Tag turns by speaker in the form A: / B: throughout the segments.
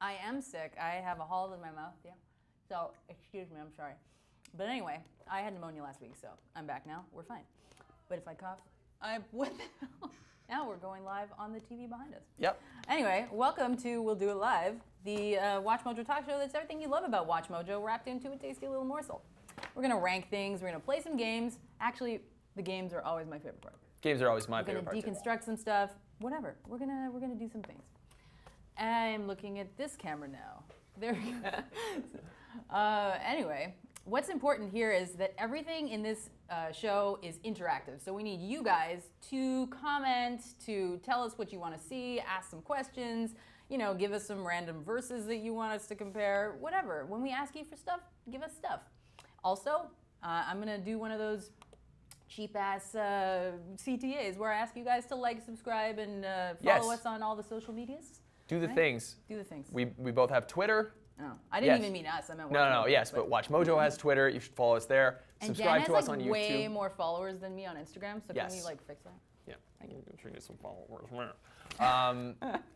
A: I am sick. I have a hole in my mouth. Yeah. So excuse me. I'm sorry. But anyway, I had pneumonia last week, so I'm back now. We're fine. But if I cough, what the hell? Now we're going live on the TV behind us.
B: Yep.
A: Anyway, welcome to We'll Do It Live, the Watch Mojo talk show that's everything you love about Watch Mojo wrapped into a tasty little morsel. We're going to rank things. We're going to play some games. Actually, the games are always my favorite part.
B: Games are always my favorite part.
A: We're going to deconstruct some stuff. Whatever. We're gonna do some things. I'm looking at this camera now. There we go. Anyway, what's important here is that everything in this show is interactive. So we need you guys to comment, to tell us what you want to see, ask some questions, you know, give us some random verses that you want us to compare, whatever. When we ask you for stuff, give us stuff. Also, I'm going to do one of those cheap-ass CTAs where I ask you guys to like, subscribe, and follow us on all the social medias.
B: Do the things.
A: Do the things.
B: We both have Twitter.
A: Oh, I didn't even mean us. I meant
B: No, yes, but WatchMojo has Twitter. You should follow us there.
A: And
B: subscribe
A: Jan
B: to
A: has
B: us on YouTube.
A: way more followers than me on Instagram, so can we like fix that?
B: Yeah, I can try to get some followers.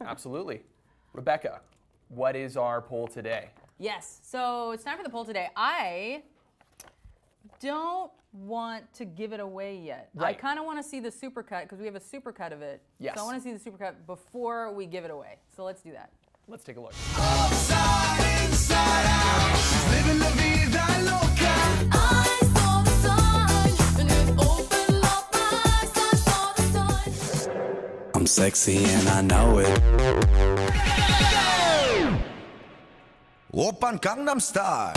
B: Absolutely. Rebecca, what is our poll today?
A: Yes, so it's time for the poll today. I don't want to give it away yet.
B: Right.
A: I kind of want to see the supercut because we have a supercut of it.
B: Yes.
A: So I want to see the supercut before we give it away. So let's do that.
B: Let's take a look.
C: Upside, inside out, living la vida loca. I saw the sun, and it opened up my eyes. I saw the sun. I'm sexy and I know it. Open Gangnam Style.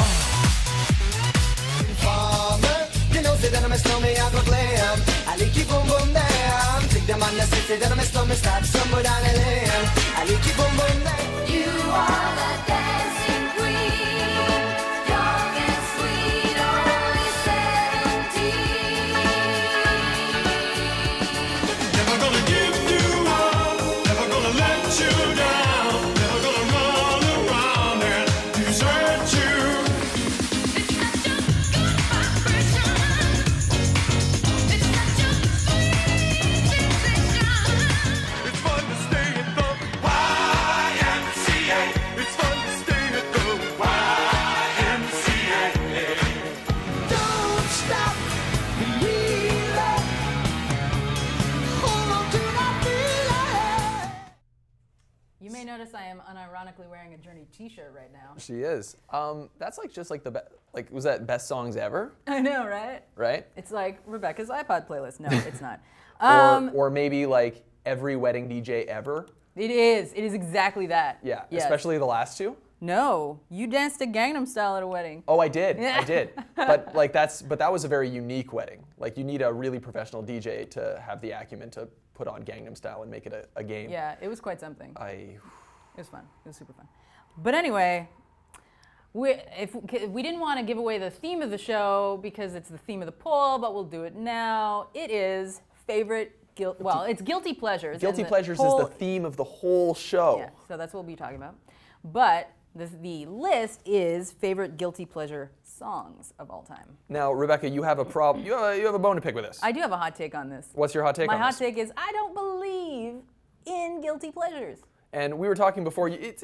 C: Farmer, you know say that I'm a snowman, I proclaim. I like you boom boom damn. Take the man that says that I'm a snowman, start somewhere down the lane. I like you boom boom damn. You are the dancing queen, young and sweet, only 17. Never gonna give you up, never gonna let you down, never gonna run around and desert you. It's such a good vibration. It's such a sweet sensation. It's fun to stay at the YMCA. It's fun to stay at the YMCA. Don't stop, believe it. Hold on to that feeling.
A: You may notice I am unironically wearing a Journey t-shirt right now.
B: She is. That's like just like was that best songs ever?
A: I know, right?
B: Right?
A: It's like Rebecca's iPod playlist. No, it's not.
B: Or maybe like every wedding DJ ever.
A: It is. It is exactly that.
B: Yeah,
A: Yes.
B: especially the last two.
A: No, you danced to Gangnam Style at a wedding.
B: Oh, I did.
A: Yeah.
B: I did. But like that was a very unique wedding. Like you need a really professional DJ to have the acumen to put on Gangnam Style and make it a game.
A: Yeah, it was quite something.
B: It
A: was fun. It was super fun. But anyway, we didn't want to give away the theme of the show because it's the theme of the poll, but we'll do it now. It is favorite it's guilty pleasures.
B: Guilty pleasures is the theme of the whole show.
A: Yeah, so that's what we'll be talking about. But the list is favorite guilty pleasure songs of all time.
B: Now, Rebecca, you have a problem. You have a bone to pick with this.
A: I do have a hot take on this.
B: What's your hot take on this?
A: My hot take is I don't believe in guilty pleasures.
B: And we were talking before. It's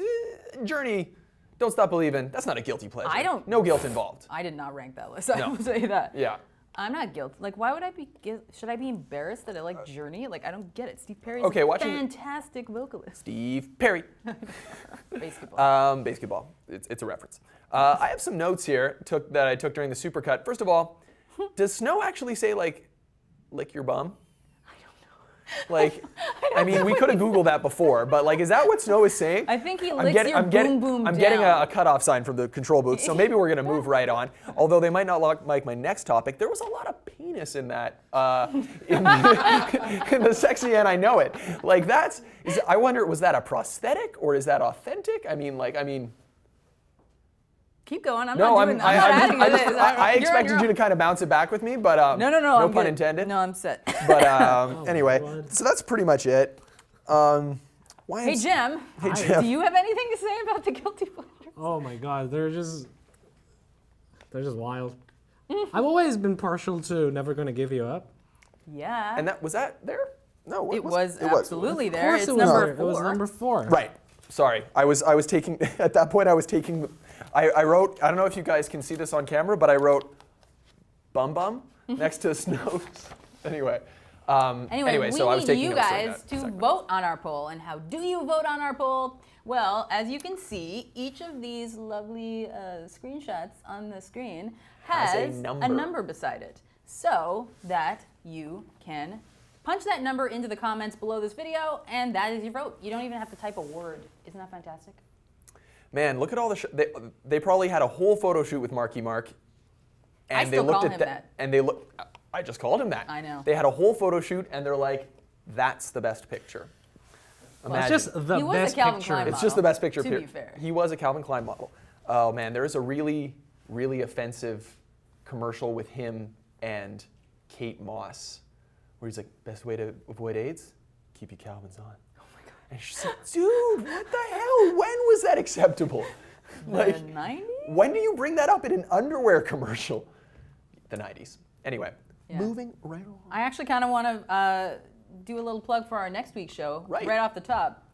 B: Journey. Don't stop believing. That's not a guilty pleasure. No guilt involved.
A: I did not rank that list. I will say that.
B: Yeah.
A: I'm not guilty. Like, why would I be? Should I be embarrassed that I like Journey? Like, I don't get it. Steve Perry's a fantastic vocalist.
B: Steve Perry.
A: Basketball.
B: Basketball. It's a reference. I have some notes here that I took during the supercut. First of all, does Snow actually say like, lick your bum? Like, I mean, we could have Googled that before, but like, is that what Snow is saying?
A: I think he licks your boom boom down.
B: I'm getting a cutoff sign from the control booth, so maybe we're gonna move right on. Although they might not like my next topic. There was a lot of penis in that, in the sexy and I know it. Like I wonder, was that a prosthetic or is that authentic? I mean.
A: Keep going. I'm not adding to this.
B: I expected you to kind of bounce it back with me, but no pun intended.
A: No, I'm set.
B: But anyway, so that's pretty much it.
A: Hey Jim.
B: Hey Jim.
A: Do you have anything to say about the guilty pleasures?
D: Oh my God, they're just wild. I've always been partial to Never Gonna Give You Up.
A: Yeah.
B: And was that there? No,
A: it was absolutely there.
D: Of course
A: it's
D: it was
A: number
D: there.
A: 4.
D: It was number 4.
B: Right. Sorry, I was taking, at that point I was taking, I wrote, I don't know if you guys can see this on camera, but I wrote bum bum next to Snows. Anyway,
A: Anyway,
B: so I was
A: we
B: taking
A: need you
B: notes during
A: guys
B: that
A: to
B: segment.
A: vote on our poll. And how do you vote on our poll? Well, as you can see, each of these lovely screenshots on the screen has
B: a
A: a number beside it, so that you can punch that number into the comments below this video, and that is your vote. You don't even have to type a word. Isn't that fantastic?
B: Man, look at all the, they probably had a whole photo shoot with Marky Mark. And
A: I
B: they
A: still
B: looked
A: call
B: at
A: him
B: that,
A: that.
B: and they look. I just called him that.
A: I know.
B: They had a whole photo shoot, and they're like, "That's the best picture."
D: Well, it's just the
A: He was a
D: best
A: Calvin
D: picture.
A: Klein
B: It's just the best picture.
A: To be fair.
B: He was a Calvin Klein model. Oh man, there is a really, really offensive commercial with him and Kate Moss, where he's like, "Best way to avoid AIDS? Keep your Calvins on." Oh my god. And she's like, "Dude, what the hell? When was that acceptable?"
A: The 90s?
B: When do you bring that up in an underwear commercial? The 90s. Anyway,
A: Yeah.
B: moving right along.
A: I actually kind of want to do a little plug for our next week's show,
B: Right.
A: off the top.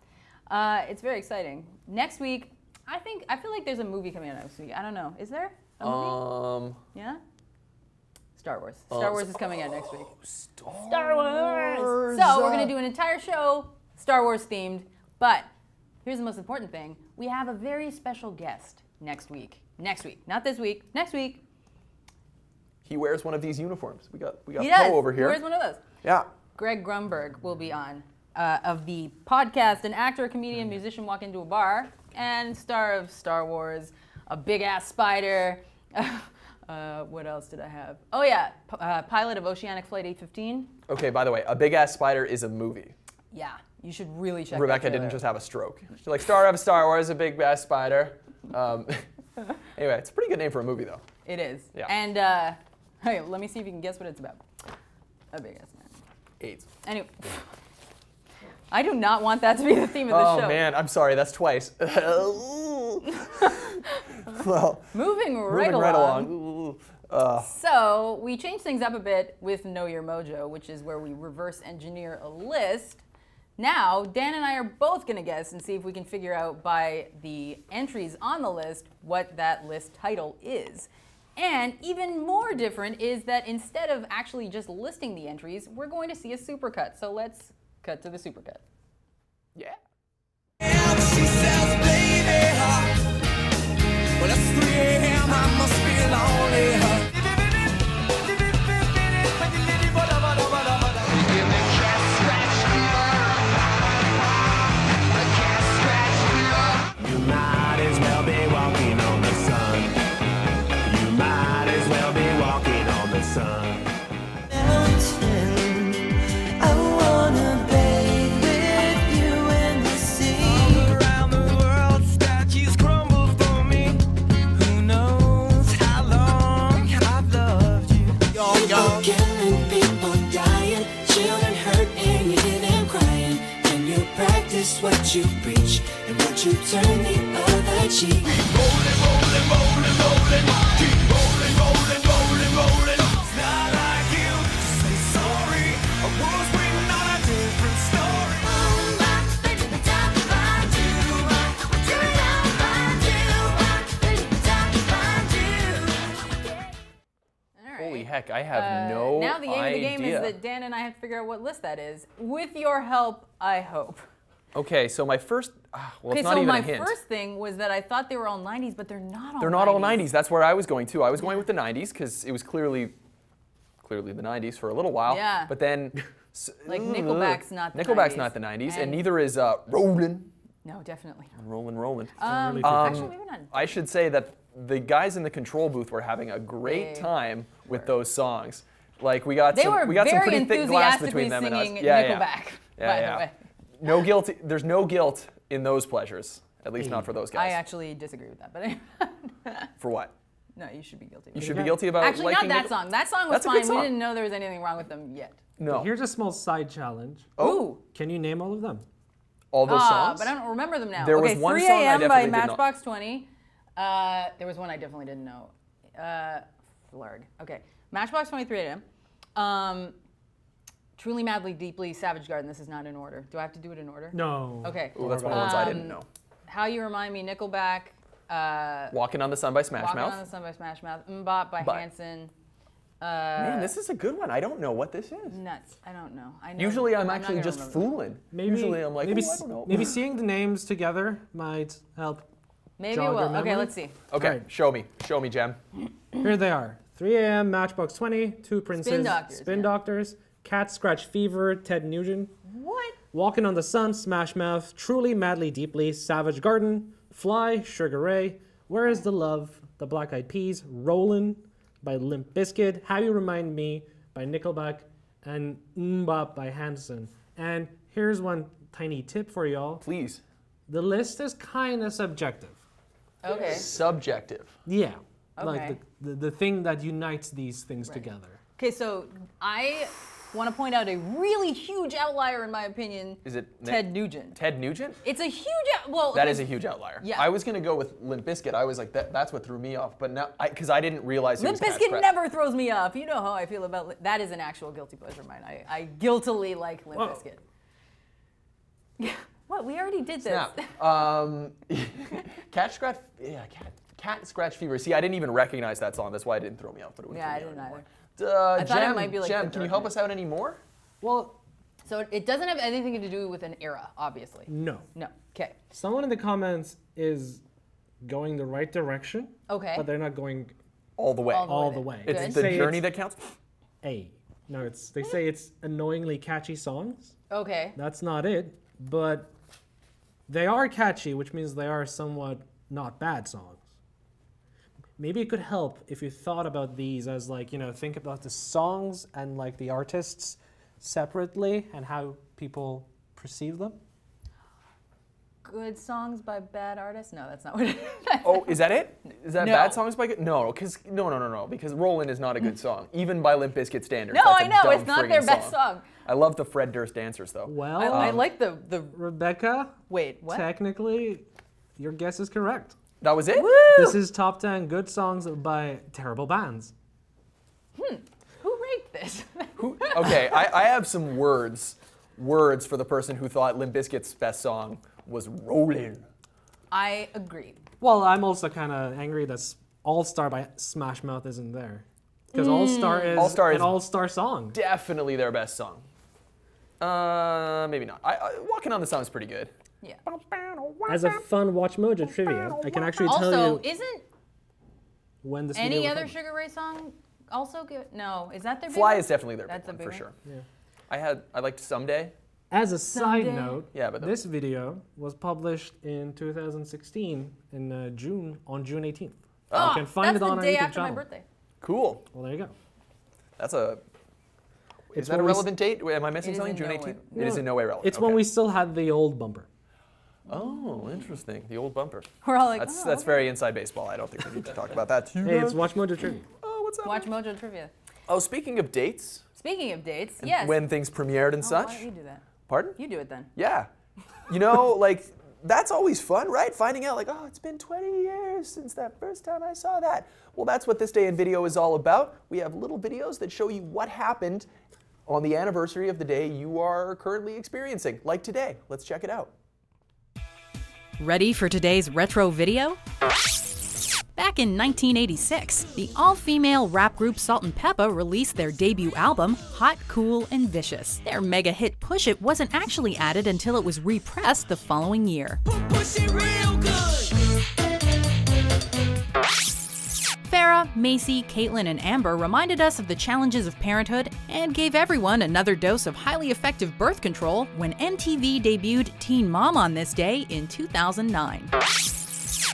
A: It's very exciting. Next week, I feel like there's a movie coming out next week. I don't know. Is there a movie? Yeah? Star Wars. Star Wars is coming out next week. Star Wars! So we're going to do an entire show Star Wars themed, but here's the most important thing. We have a very special guest next week. Next week. Not this week. Next week.
B: He wears one of these uniforms. We got
A: He does.
B: Poe over here.
A: He wears one of those.
B: Yeah.
A: Greg Grumberg will be on of the podcast, an actor, comedian, musician walk into a bar, and star of Star Wars, a big-ass spider. What else did I have? Oh, yeah, pilot of Oceanic Flight 815.
B: Okay, by the way, A Big Ass Spider is a movie.
A: Yeah, you should really check
B: Rebecca
A: that
B: didn't
A: trailer.
B: just have a stroke. She's like, star of Star Wars, A Big Ass Spider. Anyway, it's a pretty good name for a movie, though.
A: It is.
B: Yeah.
A: And hey, let me see if you can guess what it's about. A big-ass man.
B: AIDS.
A: Anyway. I do not want that to be the theme of the show.
B: Oh, man, I'm sorry, that's twice. Well,
A: Moving right
B: moving right
A: along.
B: along.
A: So we changed things up a bit with Know Your Mojo, which is where we reverse engineer a list. Now, Dan and I are both going to guess and see if we can figure out by the entries on the list what that list title is. And even more different is that instead of actually just listing the entries, we're going to see a supercut. So let's cut to the supercut.
B: Yeah.
C: She says, baby, well, it's 3 a.m. I must be lonely. You might as well be walking on the sun. You might as well be walking on the sun. I wanna bathe with you in the sea. All around the world, statues crumble for me. Who knows how long I've loved you? People killing, people dying, children hurt and you hear them crying. Can you practice what you preach and would you turn the other cheek? Rolling, rolling, rolling, rolling, keep rolling, rolling, rolling, rolling. It's not like you to say sorry. I was waiting on a different story.
A: All right.
B: Holy heck, I have no
A: Now the aim of the game is
B: idea.
A: that Dan and I have to figure out what list that is. With your help, I hope.
B: Okay, so my first, well,
A: Okay,
B: it's not
A: so
B: even
A: my
B: a hint.
A: first thing was that I thought they were all 90s, but they're not all 90s.
B: They're not all 90s. That's where I was going too. I was going with the 90s because it was clearly the 90s for a little while.
A: Yeah.
B: But then,
A: Like Nickelback's not the
B: Nickelback's
A: 90s.
B: not the 90s, and
A: And-
B: neither is Rollin'.
A: No, definitely not.
B: Rollin'.
D: Really
A: Actually, maybe not.
B: I should say that the guys in the control booth were having a great
A: They
B: time with those songs. Like we got
A: They
B: some,
A: were
B: we got some
A: very
B: pretty thick glass
A: enthusiastically
B: between them and us.
A: singing Nickelback, by the way.
B: No guilt. There's no guilt in those pleasures. At least not for those guys.
A: I actually disagree with that, but anyway.
B: For what?
A: No, you should be guilty.
B: You should be guilty about
A: Actually, not
B: liking
A: that
B: Nickel-
A: song. That song was
B: That's a good
A: fine. We
B: song.
A: didn't know there was anything wrong with them yet.
B: No.
D: Here's a small side challenge.
A: Ooh.
D: Can you name all of them?
B: All those songs.
A: But I don't remember them now.
B: There was
A: okay,
B: one
A: 3
B: song I
A: a.m. by
B: definitely did not-
A: Matchbox 20. There was one I definitely didn't know. Flarg. Okay. Matchbox 23 a.m. Truly, Madly, Deeply, Savage Garden. This is not in order. Do I have to do it in order?
D: No.
A: Okay.
B: Ooh, that's one of the ones I didn't know.
A: How You Remind Me, Nickelback.
B: Walking on the Sun by Smash
A: Walking
B: Mouth.
A: on the Sun by Smash Mouth. Mbop by Hanson.
B: Man, this is a good one. I don't know what this is.
A: Nuts. I don't know. I know
B: Usually I'm
A: not
B: actually
A: gonna
B: just
A: remember.
B: fooling. Usually I'm like,
D: maybe,
B: oh, I don't know.
D: maybe seeing the names together might help.
A: Maybe it
D: jog your
A: will. Okay,
D: memory.
A: let's see.
B: Okay,
D: Alright.
B: show me, Jem.
D: Here they are. 3 a.m., Matchbox 20, Two Princes,
A: Doctors,
D: Spin
A: yeah.
D: Doctors, Cat Scratch Fever, Ted Nugent,
A: What?
D: Walking on the Sun, Smash Mouth, Truly, Madly, Deeply, Savage Garden, Fly, Sugar Ray, Where Is the Love, The Black Eyed Peas, Rollin' by Limp Bizkit, How You Remind Me by Nickelback, and Mbop by Hanson. And here's one tiny tip for y'all.
B: Please.
D: The list is kind of subjective.
A: Okay.
B: Subjective.
D: Yeah.
A: Okay.
D: Like the thing that unites these things together.
A: Okay, so I want to point out a really huge outlier in my opinion.
B: Is it
A: Ted Nugent?
B: Ted Nugent?
A: It's a huge well.
B: That is a huge outlier.
A: Yeah.
B: I was gonna go with Limp Bizkit. I was like, that's what threw me off. But now, because I didn't realize it
A: Limp
B: was Cat
A: Bizkit
B: Scratch.
A: never throws me off. You know how I feel about that. Is an actual guilty pleasure of mine. I guiltily like Limp
D: Whoa.
A: Bizkit. Yeah. What? We already did this.
B: Snap. Cat Scratch. Yeah, Cat Scratch Fever. See, I didn't even recognize that song. That's why it didn't throw me off. But it would
A: Yeah,
B: throw
A: I
B: me
A: didn't
B: out
A: either.
B: anymore.
A: thought it
B: Jem,
A: might be like
B: Jem,
A: the
B: can you help
A: darkness.
B: us out anymore?
D: Well,
A: So it doesn't have anything to do with an era, obviously.
D: no.
A: No. Okay.
D: Someone in the comments is going the right direction,
A: Okay.
D: but they're not going
B: All the way.
D: all the way.
B: It's
A: Good.
B: the
D: Say
B: journey
D: it's
B: that counts.
D: A. No, they say it's annoyingly catchy songs.
A: Okay.
D: That's not it, but they are catchy, which means they are somewhat not bad songs. Maybe it could help if you thought about these as like, think about the songs and like the artists separately and how people perceive them.
A: Good songs by bad artists? No, that's not what it is.
B: Oh, is that it? Is that
A: No.
B: bad songs by? No, because no, because "Rollin'" is not a good song, even by Limp Bizkit standards.
A: No,
B: That's
A: I
B: a
A: know,
B: dumb
A: it's not
B: friggin'
A: their best song.
B: I love the Fred Durst dancers though.
D: Well,
A: I like the
D: Rebecca,
A: wait, what?
D: technically, your guess is correct.
B: That was it.
A: Woo!
D: This is top 10 good songs by terrible bands.
A: Who ranked this?
B: Okay, I have some words for the person who thought Limp Bizkit's best song was "Rollin'."
A: I agree.
D: Well, I'm also kind of angry that All Star by Smash Mouth isn't there. Because All Star is
B: All-Star
D: an
B: is-
D: all-star song.
B: Definitely their best song. Maybe not. Walking on the Sun is pretty good.
A: Yeah.
D: As a fun WatchMojo trivia, I can actually tell
A: Also,
D: you
A: isn't
D: when this
A: any
D: video
A: other
D: was
A: Sugar Ray song also good? No, is that their big
B: Fly
A: one?
B: is definitely their
A: That's
B: big
A: a
B: one
A: big
B: for
A: one?
B: sure. I liked Someday.
D: As a side
A: Someday.
D: note,
B: Yeah, but
D: this video was published in 2016 in June 18th.
A: Oh,
D: You can find
A: that's
D: it on
A: the
D: our
A: day
D: YouTube
A: after my
D: channel.
A: birthday.
B: Cool.
D: Well, there you go.
B: That's a. Is
D: It's
B: that a
D: when we
B: relevant date? Wait, am I missing
A: It is
B: something?
A: in
B: June
A: no
B: 18th?
A: way.
B: It is in no way relevant.
D: It's when we still had the old bumper.
B: Oh, interesting. The old bumper.
A: We're all like,
B: That's
A: oh,
B: that's
A: okay.
B: very inside baseball. I don't think we need to talk about that. Too
D: Hey, it's
B: much.
D: WatchMojo trivia.
B: Oh, what's up?
A: Watch Mojo Trivia.
B: Oh, speaking of dates,
A: Speaking of dates, yes.
B: when things premiered and
A: Oh,
B: such.
A: Why don't you do that?
B: Pardon?
A: You do it then.
B: Yeah. Like, that's always fun, right? Finding out, like, oh, it's been 20 years since that first time I saw that. Well, that's what this day in video is all about. We have little videos that show you what happened on the anniversary of the day you are currently experiencing, like today. Let's check it out.
E: Ready for today's retro video? Back in 1986, the all-female rap group Salt and Peppa released their debut album, Hot, Cool, and Vicious. Their mega hit Push It wasn't actually added until it was repressed the following year. Farrah, Macy, Caitlyn, and Amber reminded us of the challenges of parenthood and gave everyone another dose of highly effective birth control when MTV debuted Teen Mom on this day in 2009.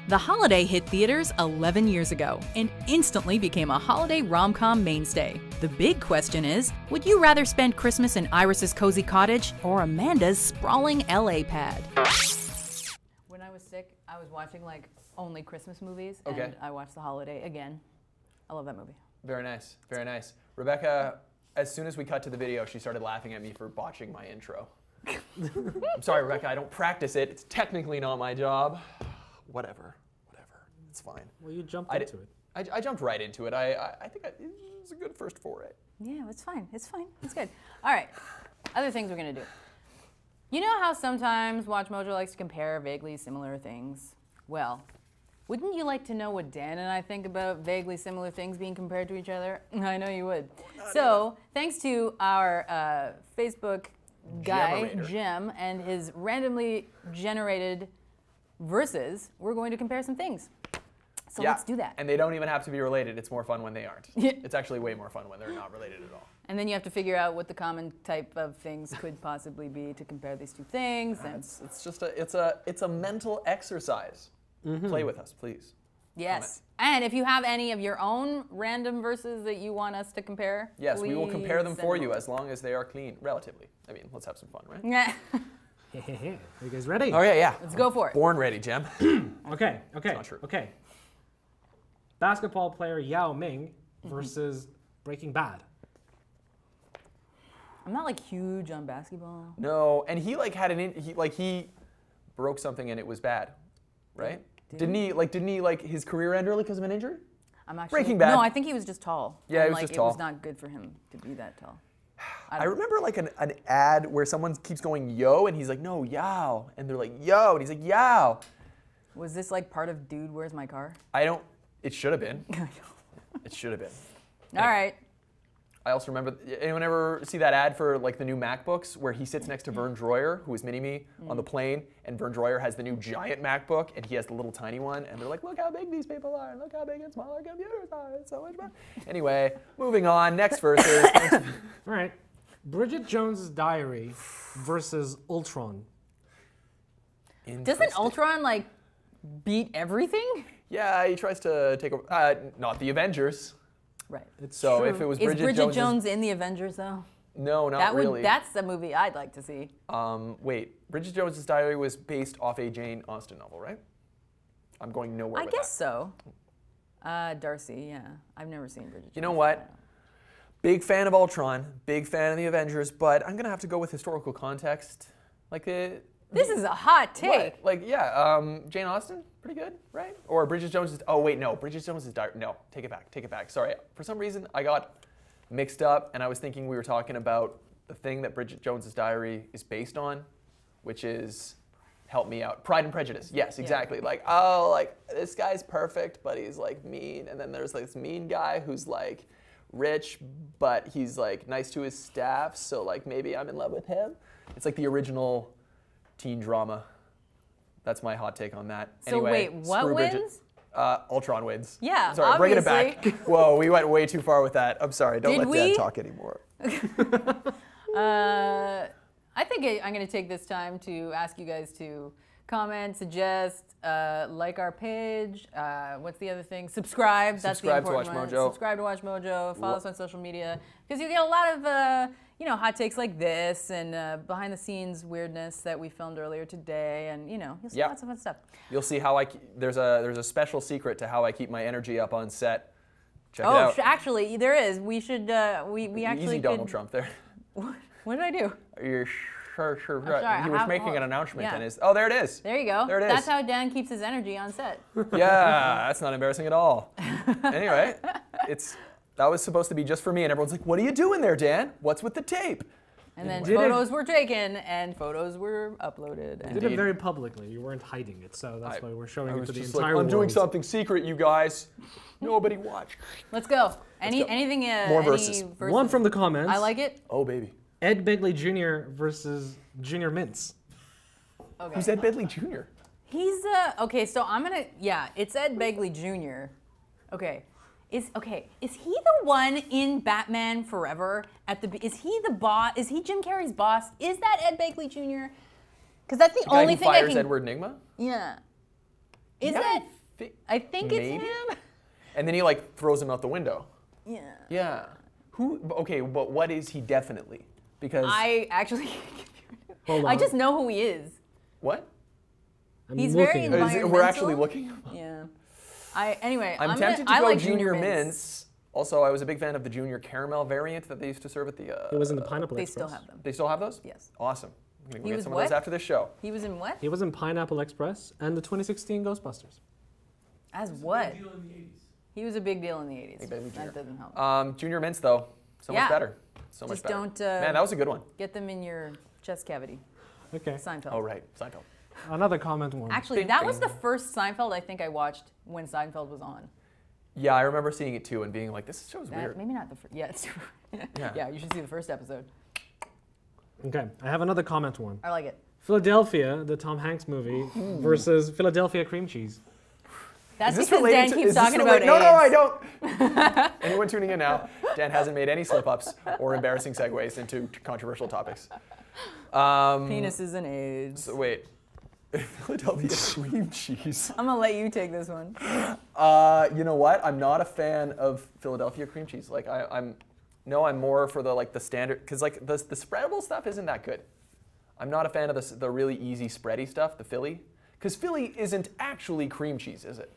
E: The holiday hit theaters 11 years ago and instantly became a holiday rom-com mainstay. The big question is, would you rather spend Christmas in Iris's cozy cottage or Amanda's sprawling LA pad?
A: When I was sick, I was watching like only Christmas movies,
B: Okay.
A: and I watched The Holiday again. I love that movie.
B: Very nice, very nice. Rebecca, as soon as we cut to the video, she started laughing at me for botching my intro. I'm sorry, Rebecca, I don't practice it. It's technically not my job. Whatever, it's fine.
D: Well, you jumped
B: I
D: into it.
B: I jumped right into it. I think it's a good first foray.
A: Yeah, it's fine. It's fine. It's good. All right. Other things we're gonna do. You know how sometimes WatchMojo likes to compare vaguely similar things? Well, wouldn't you like to know what Dan and I think about vaguely similar things being compared to each other? I know you would. So, thanks to our Facebook guy,
B: Generator.
A: Jim, and his randomly generated verses, we're going to compare some things. So let's do that.
B: And they don't even have to be related. It's more fun when they aren't.
A: Yeah.
B: It's actually way more fun when they're not related at all.
A: And then you have to figure out what the common type of things could possibly be to compare these two things. And
B: It's just a mental exercise. Play with us, please.
A: yes. And if you have any of your own random verses that you want us to compare,
B: Yes, we will compare
A: please
B: them
A: send
B: for you
A: over.
B: as long as they are clean, relatively. I mean, let's have some fun, right?
A: Yeah.
D: Are you guys ready?
B: Okay, yeah.
A: Let's go for it.
B: Born ready, Jem.
D: Okay.
B: not true.
D: Okay. Basketball player Yao Ming versus Breaking Bad.
A: I'm not like huge on basketball.
B: No, and he like had he broke something and it was bad, right? Didn't he his career end early because of an injury?
A: I'm actually
B: Breaking Bad.
A: No, I think he was just tall.
B: Yeah, he
A: And,
B: was just
A: It
B: tall.
A: was not good for him to be that tall.
B: I remember like an ad where someone keeps going yo and he's like no yao and they're like yo and he's like yao.
A: Was this like part of Dude, Where's My Car?
B: It should have been. It should have been.
A: All right.
B: I also remember, anyone ever see that ad for like the new MacBooks where he sits next to Vern Droyer, who is Mini-Me, on the plane, and Vern Droyer has the new giant MacBook, and he has the little tiny one, and they're like, look how big these people are, and look how big and small our computers are, it's so much fun. Anyway, moving on, next verses.
D: All right. Bridget Jones's Diary versus Ultron.
A: Doesn't Ultron like beat everything?
B: Yeah, he tries to take over, not the Avengers.
A: Right.
B: So
D: true.
B: if it was
A: Is
B: Bridget,
A: Bridget
B: Jones's-
A: Jones in the Avengers though?
B: No, not really.
A: That's the movie I'd like to see.
B: Wait, Bridget Jones's Diary was based off a Jane Austen novel, right? I'm going nowhere
A: I
B: with
A: guess so. Darcy, yeah. I've never seen Bridget Jones.
B: You know what? Big fan of Ultron, big fan of the Avengers, but I'm gonna have to go with historical context. Like
A: This is a hot take.
B: what? Like Jane Austen, pretty good, right? Or Bridget Jones's. Oh wait, no, Bridget Jones's Diary. No, take it back, take it back. Sorry, for some reason I got mixed up, and I was thinking we were talking about the thing that Bridget Jones's Diary is based on, which is, help me out, Pride and Prejudice. Yes, exactly. Like, oh, like this guy's perfect, but he's like mean, and then there's like this mean guy who's like rich, but he's like nice to his staff, so like maybe I'm in love with him. It's like the original teen drama. That's my hot take on that.
A: So
B: Anyway,
A: wait, what
B: screw Bridget.
A: wins?
B: Ultron wins.
A: Yeah,
B: Sorry, bringing it back.
A: obviously.
B: Whoa, we went way too far with that. I'm sorry. Don't
A: Did
B: let
A: we?
B: Dad talk anymore.
A: I think I'm going to take this time to ask you guys to comment, suggest, like our page. What's the other thing? Subscribe. That's
B: Subscribe
A: the
B: to
A: important one.
B: WatchMojo.
A: Subscribe to WatchMojo. Follow us on social media because you get a lot of hot takes like this and behind the scenes weirdness that we filmed earlier today, and you'll see
B: Yep.
A: lots of fun stuff.
B: You'll see how there's a special secret to how I keep my energy up on set. Check it out.
A: Actually, there is. We should. We actually.
B: Easy, Donald
A: could-
B: Trump. There.
A: What did I do?
B: You're sure.
A: sorry,
B: He was
A: how-
B: making an announcement,
A: yeah.
B: and oh, there it is.
A: There you go.
B: There it is.
A: That's how Dan keeps his energy on set.
B: Yeah, that's not embarrassing at all. Anyway, that was supposed to be just for me, and everyone's like, "What are you doing there, Dan? What's with the tape?"
A: And then
D: Did it-
A: photos were taken and photos were uploaded.
D: You
A: And
D: did
B: Indeed.
D: it very publicly. You weren't hiding it, so that's why we're showing
B: I
D: it
B: was
D: to the
B: just
D: entire
B: like,
D: world.
B: I'm doing something secret, you guys. Nobody watch.
A: let's go.
B: go.
A: Anything?
B: More
A: any
B: verses.
D: One from the comments.
A: I like it.
B: Oh, baby.
D: Ed Begley Jr. versus Junior Mints.
A: Okay.
B: Who's Ed Begley Jr.?
A: He's okay. So I'm gonna. Yeah, it's Ed Begley Jr. Okay. Is he the one in Batman Forever is he the boss? Is he Jim Carrey's boss? Is that Ed Begley Jr.? Because that's the
B: The guy
A: only
B: who
A: thing I
B: fires
A: can.
B: Edward Nygma?
A: Yeah. Is
B: Yeah,
A: that?
B: thi-
A: I think
B: maybe?
A: it's him.
B: And then he like throws him out the window.
A: Yeah.
B: Yeah. Okay, but what is he definitely? Because
A: I actually.
D: Hold
A: I
D: on.
A: just know who he is.
B: what?
D: I'm
A: He's
D: looking
A: very
D: at it.
B: We're
A: Environmental?
B: actually looking.
A: Yeah. Anyway.
B: I'm
A: gonna-
B: tempted to
A: I
B: go
A: like
B: Junior Mints. Also, I was a big fan of the Junior Caramel variant that they used to serve at the.
D: It was in the Pineapple
A: They
D: Express.
A: still have them.
B: They still have those?
A: Yes.
B: Awesome. I'm gonna go
A: He
B: get
A: was
B: some of those
A: what?
B: after this show.
A: He was in what?
D: He was in Pineapple Express and the 2016 Ghostbusters.
A: As what? He was a big deal in the 80s.
B: Big Baby Junior.
A: That doesn't help.
B: Junior Mints though, so
A: Yeah.
B: much better. So
A: Just
B: much better.
A: don't,
B: Man, that was a good one.
A: Get them in your chest cavity.
D: Okay.
A: Seinfeld.
B: Oh, right. Seinfeld.
D: Another comment one.
A: Actually,
B: Bing,
A: that was the
B: bing.
A: first Seinfeld I think I watched when Seinfeld was on.
B: Yeah, I remember seeing it too and being like, this show's weird.
A: Maybe not the first. Yeah, it's
B: Yeah.
A: yeah, you should see the first episode.
D: Okay, I have another comment one.
A: I like it.
D: Philadelphia, the Tom Hanks movie, versus Philadelphia cream cheese.
A: That's
B: Is this
A: because
B: related
A: Dan
B: to-
A: keeps
B: is this
A: talking about
B: related- No, no, I
A: AIDS.
B: don't. Anyone tuning in now, Dan hasn't made any slip-ups or embarrassing segues into controversial topics.
A: Penises and AIDS.
B: So wait, Philadelphia cream cheese.
A: I'm gonna let you take this one.
B: You know what? I'm not a fan of Philadelphia cream cheese. Like I'm more for the standard, because like the spreadable stuff isn't that good. I'm not a fan of the really easy spready stuff, the Philly, because Philly isn't actually cream cheese, is it?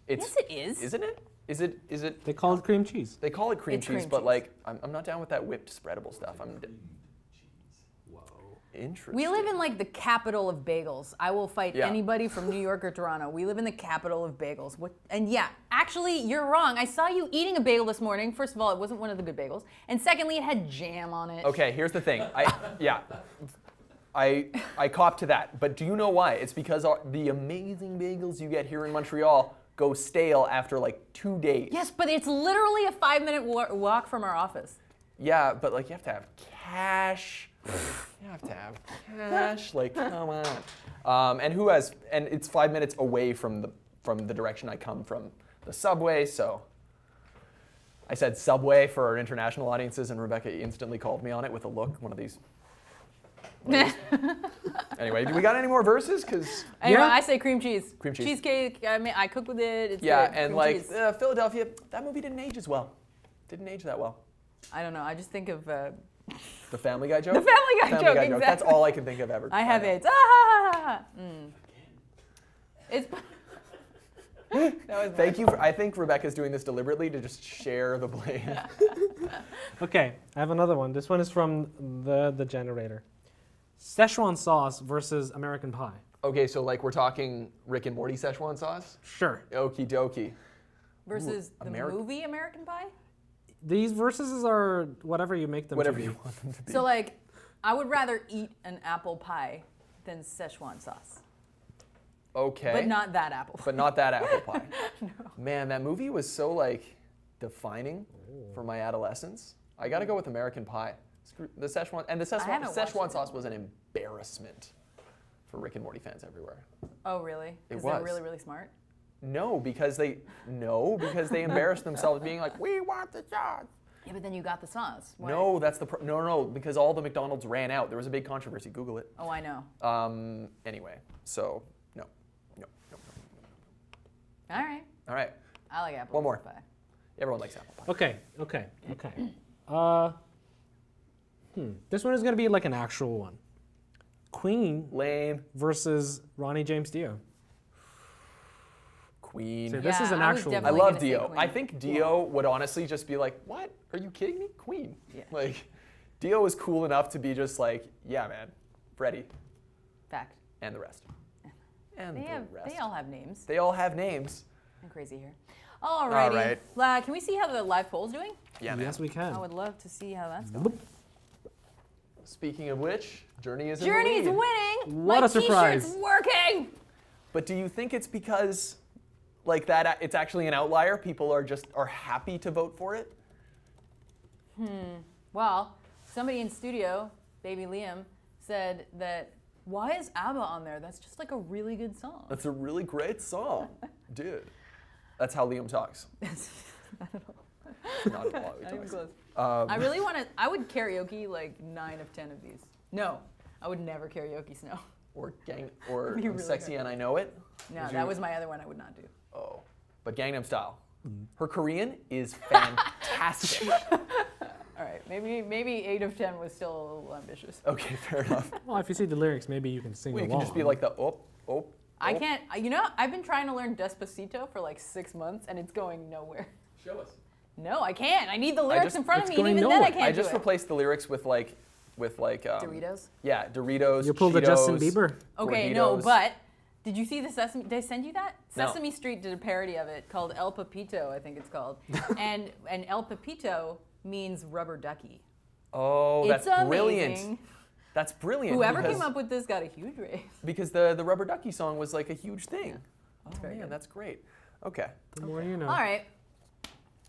A: Yes, it is.
B: Isn't it? Is it?
D: They call it cream cheese.
B: They call it cream
A: It's
B: cheese,
A: cream
B: but
A: cheese.
B: like I'm not down with that whipped spreadable stuff. Interesting.
A: We live in like the capital of bagels. I will fight
B: Yeah.
A: anybody from New York or Toronto. We live in the capital of bagels. And yeah, actually, you're wrong. I saw you eating a bagel this morning. First of all, it wasn't one of the good bagels, and secondly, it had jam on it.
B: Okay, here's the thing. I cop to that, but do you know why? It's because the amazing bagels you get here in Montreal go stale after like 2 days.
A: Yes, but it's literally a 5-minute walk from our office.
B: Yeah, but like you have to have cash. You have to have cash. Like, come on. And it's 5 minutes away from the direction I come from, the subway. So I said subway for our international audiences, and Rebecca instantly called me on it with a look. One of these. Anyway, do we got any more verses? Because
A: Anyway,
D: Yeah.
A: I say cream cheese.
B: Cream cheese.
A: Cheesecake. I mean, I cook with it. It's
B: yeah,
A: good.
B: and
A: Cream
B: like
A: cheese.
B: Philadelphia, that movie didn't age as well. Didn't age that well.
A: I don't know. I just think of.
B: The Family Guy joke.
A: The Family Guy joke,
B: That's
A: exactly.
B: all I can think of ever.
A: I have
B: know.
A: AIDS. Ah! It's. That was
B: Thank you. I think Rebecca's doing this deliberately to just share the blame.
D: Okay, I have another one. This one is from the generator. Szechuan sauce versus American pie.
B: Okay, so like we're talking Rick and Morty Szechuan sauce?
D: Sure.
B: Okie dokie.
A: versus the
B: Ameri-
A: movie American Pie.
D: These verses are whatever you make them
B: Whatever
D: to be.
B: you want them to be.
A: So like, I would rather eat an apple pie than Szechuan sauce,
B: Okay.
A: but not that apple.
B: But not that apple pie. Man, that movie was so like defining for my adolescence. I gotta go with American Pie. Screw the Szechuan, and the
A: haven't watched
B: Szechuan
A: it.
B: sauce was an embarrassment for Rick and Morty fans everywhere.
A: Oh really?
B: It
A: Because they're
B: was.
A: really really smart.
B: No, because they embarrassed themselves being like, we want the sauce.
A: Yeah, but then you got the sauce. Why?
B: No, that's the no, because all the McDonald's ran out. There was a big controversy. Google it.
A: Oh, I know.
B: Anyway, so no.
A: All right.
B: All right,
A: I like apple
B: One more.
A: pie.
B: everyone likes apple pie.
D: Okay. This one is gonna be like an actual one. Queen
B: Lame.
D: versus Ronnie James Dio.
B: Queen.
D: So this is
A: Yeah,
D: an
A: I was
D: actual
B: I
D: one.
A: definitely
B: love
A: gonna say
B: Dio.
A: Queen.
B: I think Dio would honestly just be like, "What? Are you kidding me? Queen."
A: Yeah.
B: Like, Dio was cool enough to be just like, "Yeah, man, Freddie
A: Fact.
B: and the rest." And
A: They all have names.
B: They all have names.
A: I'm crazy here. Alrighty.
B: right.
A: Can we see how the live poll's doing?
B: Yeah, man.
D: Yes, we can.
A: I would love to see how that's going.
B: Speaking of which, Journey is in
A: Journey's
B: the lead.
A: winning.
D: What
A: My
D: a surprise.
A: T-shirt's working.
B: But do you think it's because, like that, it's actually an outlier? People are happy to vote for it.
A: Well, somebody in studio, Baby Liam, said that why is ABBA on there? That's just like a really good song.
B: That's a really great song, dude. That's how Liam talks. Not a lot.
A: Not even close. I really want to. I would karaoke like 9 of 10 of these. No, I would never karaoke Snow.
B: Or
A: Be
B: I'm
A: really
B: Sexy
A: good.
B: and I Know It.
A: No,
B: Is
A: that
B: your-
A: was my other one I would not do.
B: Oh, but Gangnam Style. Her Korean is fantastic.
A: All right, maybe 8 of 10 was still a little ambitious.
B: Okay, fair enough.
D: Well, if you see the lyrics, maybe you can sing
B: Well, you
D: along.
B: can just be like the oh.
A: I can't. You know, I've been trying to learn Despacito for like 6 months, and it's going nowhere.
B: Show us.
A: No, I can't. I need the lyrics
B: just-
A: in front of
D: it's
A: me, and
D: going
A: even then I
D: nowhere.
A: can't
B: I
A: do
B: just
A: it.
B: replaced the lyrics with
A: Doritos.
B: Yeah, Doritos.
D: You pulled the
B: Cheetos,
D: Justin Bieber.
A: Okay, no,
B: Gorditos.
A: but did you see the Sesame? Did I send you that?
B: No.
A: Sesame Street did a parody of it called El Pepito, I think it's called, and El Pepito means rubber ducky.
B: Oh,
A: It's
B: that's brilliant.
A: amazing.
B: That's brilliant.
A: Whoever
B: because,
A: came up with this got a huge raise.
B: Because the Rubber Ducky song was like a huge thing.
A: Yeah. That's very
B: Man,
A: good.
B: that's great. Okay.
D: The more you know.
A: All right.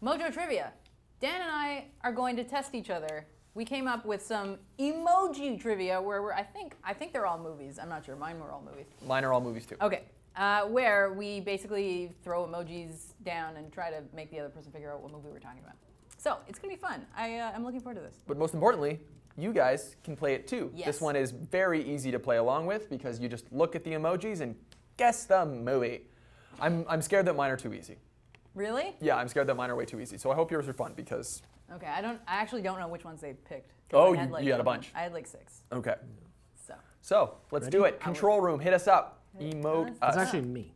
A: Mojo Trivia. Dan and I are going to test each other. We came up with some emoji trivia where I think they're all movies. I'm not sure. Mine were all movies.
B: Mine are all movies too.
A: Okay. Where we basically throw emojis down and try to make the other person figure out what movie we're talking about. So it's gonna be fun. I'm looking forward to this.
B: But most importantly, you guys can play it too.
A: Yes.
B: This one is very easy to play along with because you just look at the emojis and guess the movie. I'm scared that mine are too easy.
A: Really?
B: Yeah, I'm scared that mine are way too easy. So I hope yours are fun because.
A: Okay. I actually don't know which ones they picked. 'Cause
B: Oh,
A: I had
B: you had a bunch.
A: I had like 6.
B: Okay.
A: So
B: Let's do it. Control room, hit us up. Emote
A: It's
B: us.
D: It's actually me.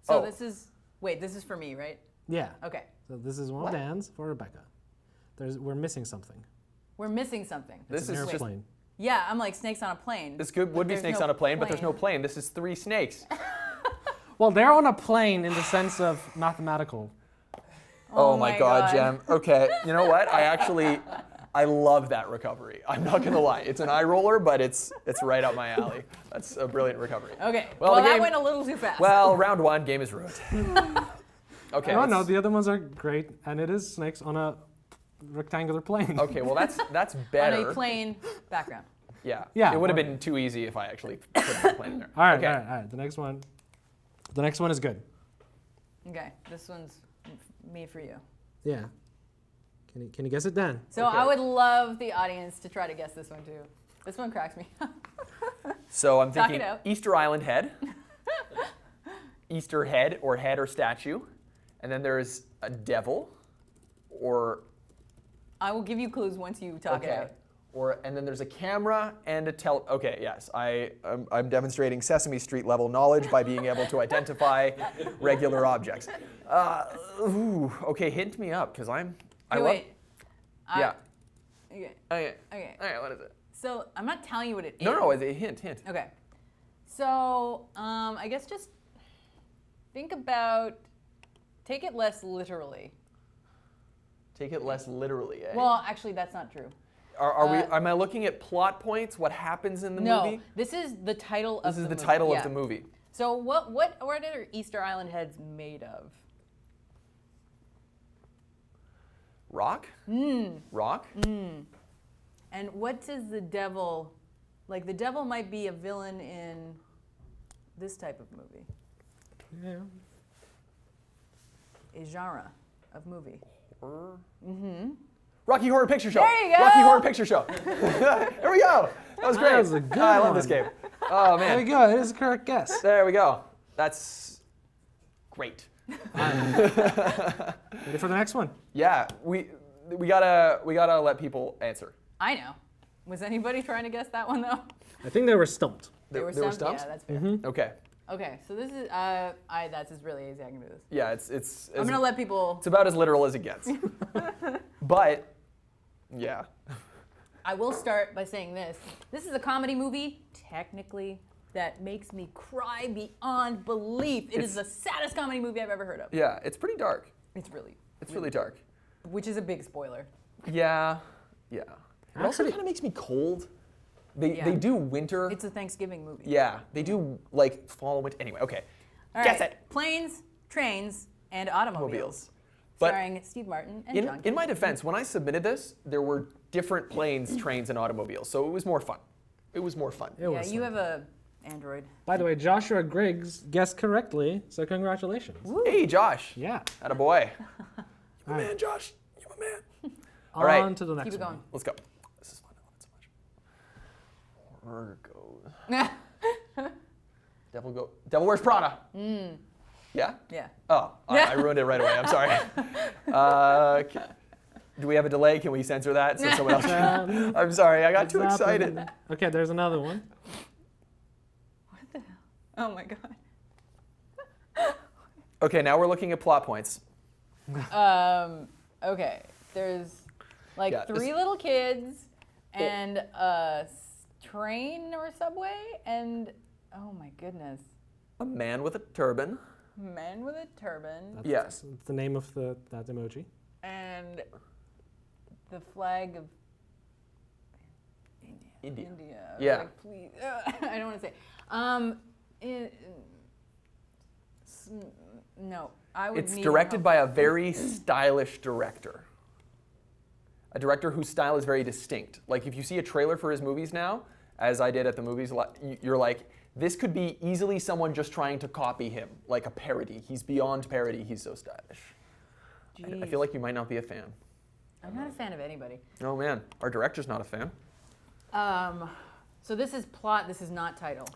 A: so
B: Oh.
A: this is this is for me, right?
D: Yeah.
A: Okay.
D: So this is one
B: What?
D: of Dan's for Rebecca. We're missing something.
A: We're missing something.
B: This
D: An
B: is just.
D: airplane.
A: Yeah, I'm like snakes on a plane.
B: This would be
A: there's
B: snakes
A: no
B: on a plane, but there's no plane. This is 3 snakes.
D: Well, they're on a plane in the sense of mathematical.
B: Oh my God, Jem. Okay, you know what? I love that recovery. I'm not gonna lie. It's an eye roller, but it's right up my alley. That's a brilliant recovery.
A: Okay.
B: Well,
A: Well,
B: the
A: that
B: game-
A: went a little too fast.
B: Well, round 1, game is ruined. Okay.
D: No, no,
B: let's-
D: the other ones are great, and it is snakes on a rectangular plane.
B: Okay, well that's
A: on
B: better.
A: a plain background.
B: Yeah.
D: Yeah,
B: It would have
D: or-
B: been too easy if I actually put the plane in there.
D: All right,
B: Okay.
D: all right. The next one is good.
A: Okay, this one's me for you.
D: Yeah. Can you guess it, Dan?
A: So
B: Okay.
A: I would love the audience to try to guess this one too. This one cracks me.
B: So I'm
A: Talk
B: thinking
A: it out.
B: Easter Island head, Easter head or statue, and then there's a devil, or
A: I will give you clues once you talk it out.
B: And then there's a camera and a Okay, yes, I'm demonstrating Sesame Street level knowledge by being able to identify regular objects. Okay, hint me up, because I
A: Okay,
B: love.
A: wait.
B: Yeah.
A: Okay.
B: Okay.
A: Okay.
B: All right, what is it?
A: So I'm not telling you what it is.
B: No, it's a hint.
A: Okay. So I guess just think about. Take it less literally.
B: Take it less literally, eh?
A: Well, actually, that's not true.
B: Am I looking at plot points? What happens in the
A: No,
B: movie?
A: this is the title of
B: This
A: the
B: is
A: movie.
B: the title
A: Yeah.
B: of the movie.
A: So what are Easter Island heads made of?
B: Rock? Rock?
A: And what is the devil? Like the devil might be a villain in this type of movie.
D: Yeah.
A: A genre of movie.
B: Horror? Rocky Horror Picture Show.
A: There you go.
B: Rocky Horror Picture Show. There we go. That was great.
D: That was a good
B: I love this
D: one.
B: game. Oh
D: There
B: man.
D: we go. It is a correct guess.
B: There we go. That's great.
D: Ready for the next one?
B: Yeah, we gotta let people answer.
A: I know. Was anybody trying to guess that one though?
D: I think they were stumped.
B: They were
A: stumped?
B: stumped?
A: Yeah, that's fair.
B: Okay.
A: Okay, so this is that's just really easy. I can do this.
B: Yeah, it's
A: I'm gonna let people.
B: it's about as literal as it gets. But yeah.
A: I will start by saying this. This is a comedy movie, technically, that makes me cry beyond belief. It is the saddest comedy movie I've ever heard of.
B: Yeah, it's pretty dark.
A: It's really,
B: It's really dark.
A: which is a big spoiler.
B: Yeah. Yeah. It also
D: Actually-
B: kind of makes me cold. They
A: Yeah.
B: do winter.
A: It's a Thanksgiving movie.
B: Yeah, they do like fall and winter. Anyway, okay.
A: All
B: Guess
A: right.
B: it.
A: Planes, trains, and automobiles.
B: Automobiles. But
A: Starring Steve Martin and John.
B: in my defense, when I submitted this, there were different planes, trains, and automobiles, so it was more fun. It was more fun.
D: It
A: Yeah,
D: was
A: you
D: fun.
A: have a Android.
D: By the way, Joshua Griggs guessed correctly, so congratulations.
B: Hey, Josh.
D: Yeah.
B: Attaboy. You my
D: All right.
B: man, Josh. You my man. All right.
D: On to the next
A: Keep it
D: one.
A: going.
B: Let's go. This is fun. I love it so much. Horror goes. Devil Wears Prada. Yeah?
A: Yeah.
B: Oh, I ruined it right away. I'm sorry. Do we have a delay? Can we censor that so someone else can? I'm sorry. I got too
D: It's not
B: excited.
D: the- Okay, there's another one.
A: Oh my god.
B: Okay, now we're looking at plot points.
A: Okay. There's like
B: Yeah,
A: 3
B: this-
A: little kids and a train or subway and oh my goodness.
B: A man with a turban.
A: Man with a turban
B: Yes.
D: It's the name of that emoji.
A: and the flag of India.
B: India.
A: Yeah. Like, please. I don't want to say. No, I would.
B: It's
A: need
B: directed
A: help.
B: by a very stylish director. A director whose style is very distinct. Like if you see a trailer for his movies now, as I did at the movies, you're like, this could be easily someone just trying to copy him, like a parody. He's beyond parody. He's so stylish. I feel like you might not be a fan.
A: I'm not a fan of anybody.
B: Oh man, our director's not a fan.
A: So this is plot. This is not title.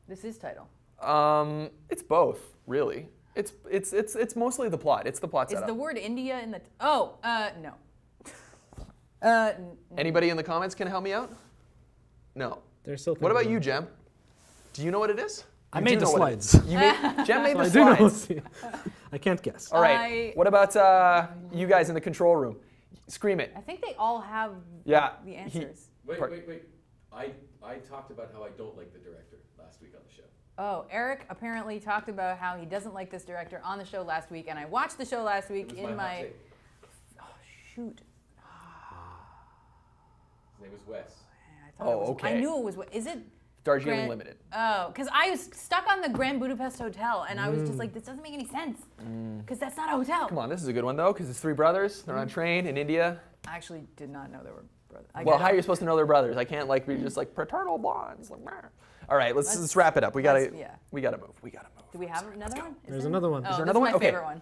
A: This is title.
B: It's both, really. It's mostly the plot. It's the plot
A: Is
B: setup.
A: the word India in the? No.
B: Anybody in the comments can help me out? No.
D: They're still.
B: What about you, Jem? Do you know what it is?
D: I
B: You
D: made
B: do
D: the
B: know what it is.
D: slides.
B: Jem made
D: I
B: the
D: do know.
B: slides.
D: I can't guess.
B: All right. What about you guys in the control room? Scream it.
A: I think they all have
B: Yeah.
A: the answers.
F: Wait. I talked about how I don't like the director last week on the show.
A: Oh, Eric apparently talked about how he doesn't like this director on the show last week, and I watched the show last week
F: It was
A: in
F: my hot
A: my.
F: take.
A: Oh shoot!
F: His name was Wes.
A: I thought it was,
B: okay.
A: I knew it was. Is it?
B: Darjeeling Limited.
A: Oh, because I was stuck on the Grand Budapest Hotel, and I was just like, this doesn't make any sense, because that's not a hotel.
B: Come on, this is a good one though, because it's three brothers. They're on a train in India.
A: I actually did not know they were brothers.
B: Well, how are you supposed to know they're brothers? I can't be just like fraternal bonds. Like, meh. All right, let's wrap it up. We gotta
A: yeah.
B: we gotta move. We gotta move.
A: Do we have another one? Is
D: There's
A: there?
D: another one.
A: Oh,
B: Is there
A: this
B: another
A: is
B: one?
A: my
B: Okay.
A: favorite one.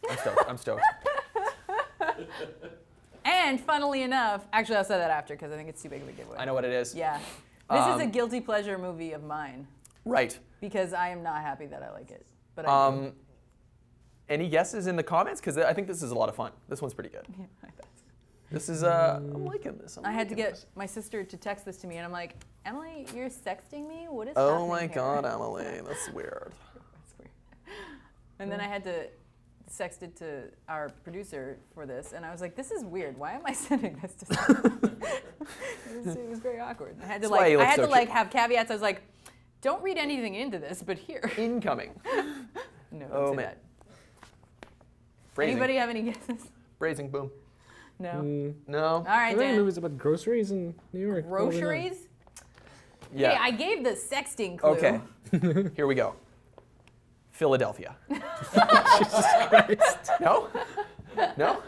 B: I'm stoked. I'm stoked.
A: And funnily enough, actually I'll say that after because I think it's too big of a giveaway.
B: I know what it is.
A: Yeah. This is a guilty pleasure movie of mine
B: Right.
A: because I am not happy that I like it. But I do.
B: Any guesses in the comments? Because I think this is a lot of fun. This one's pretty good.
A: Yeah, I bet.
B: This is I'm liking this.
A: I had to
B: liking
A: get
B: this.
A: my sister to text this to me, and I'm like, Emily, you're sexting me? What is
B: Oh
A: happening
B: my
A: here?
B: God, Emily, that's weird.
A: That's weird. And then I had to text it to our producer for this, and I was like, this is weird. Why am I sending this to someone? it was very awkward. I had to
B: That's why you look so cute.
A: have caveats. I was like, don't read anything into this, but here.
B: Incoming.
A: No,
B: Oh,
A: don't say
B: man.
A: that.
B: Phrasing.
A: Anybody have any guesses?
B: Phrasing, boom.
A: No.
B: No.
A: All right,
D: Are there
A: Dan.
D: movies about groceries in New York? Probably not.
A: Groceries?
B: Yeah.
A: Hey, I gave the sexting clue.
B: Okay. Here we go. Philadelphia. No? No?